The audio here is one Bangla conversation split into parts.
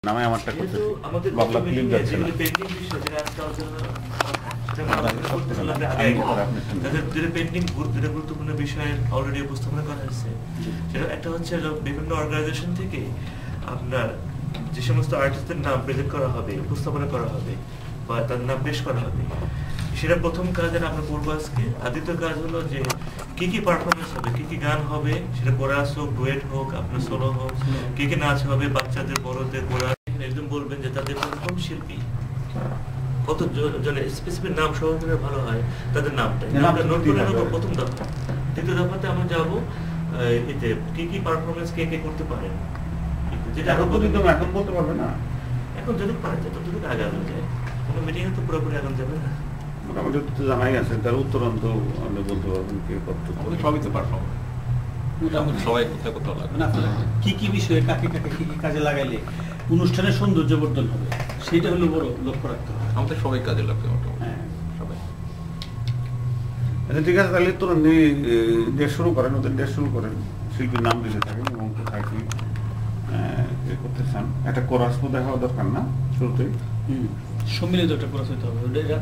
নামে আমারটা করতেছি বাবলা ফিল্ম যাচ্ছে না গুরুত্বপূর্ণ বিষয় অলরেডি উপস্থাপনা করা হয়েছে। সেটা একটা হচ্ছে বিভিন্ন অর্গানাইজেশন থেকে আপনার যে সমস্ত আর্টিস্টদের নাম প্রেজেন্ট করা হবে, উপস্থাপনা করা হবে বা তাদের নাম পেশ করা হবে, সেটা প্রথম কাজ আমরা করবো আজকে। আর দ্বিতীয় কাজ হলো যে কি কি পারফরমেন্স হবে, কি কি গান হবে, সেটা কোরাস হোক, ডুয়েট হোক, আপনার সোলো হোক, কি কি নাচ হবে, বাচ্চাদের বড়দের কোরাস। একদম বলবেন যে তাদের কোন শিল্পী কত জনের স্পেসিফিক নাম সহ ভালো হয়, তাদের নামটা নোট করে নেবো প্রথম দফা। দ্বিতীয় দফাতে আমরা যাবো এতে কি কি পারফরমেন্স কে কে করতে পারেন, যেটা এখন বলতে পারবে না। এখন যদি পারে যতটুকু আগানো যায়, কোনো মিটিংয়ে তো পুরোপুরি আগানো যাবে না। মোটামুটি তো জানাই আছে, তার উত্তরান্ত আপনি বলতে পারবেন কে কতটুকু সবই তো পারফর্ম মোটামুটি সবাই কোথায় কোথাও লাগবে না। কি কি বিষয়ে কাকে কাকে কি কি কাজে লাগাইলে অনুষ্ঠানের সৌন্দর্যবর্ধন হবে, সেইটা হলো বড় লক্ষ্য রাখতে হবে। আমাদের সবাই কাজে লাগবে মোটামুটি সবাই। আচ্ছা ঠিক আছে, তাহলে তো ডেট শুরু করেন, ওদের ডেট শুরু করেন, শিল্পীর নাম দিতে থাকেন এবং কোথায় কি করতে চান। একটা কোরাস তো দেখা দরকার না শুরুতেই, সম্মিলিত একটা কোরাস হইতে হবে। এটা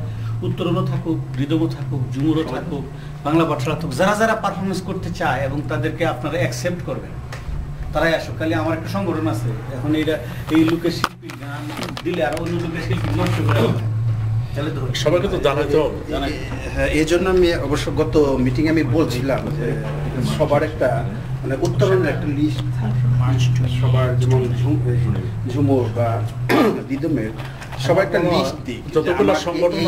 উত্তরণও থাকুক, রিদমও থাকুক, ঝুমুরও থাকুক, বাংলা পাঠশালা থাকুক, যারা যারা পারফরমেন্স করতে চায় এবং তাদেরকে আপনারা অ্যাকসেপ্ট করবেন, তারাই আসুক। খালি আমার একটা সংগঠন আছে, এখন এইটা এই লোকের শিল্পী গান দিলে আর অন্য লোকের শিল্পী নষ্ট করে সবাইকে তো জানাতে হবে। হ্যাঁ, এই জন্য আমি অবশ্য গত মিটিং আমি বলছিলাম যে সবার একটা মানে উত্তরণের একটা লিস্ট, সবার যেমন ঝুমুর বা রিদমের সবার একটা লিস্ট দিই, যতগুলো সংগঠন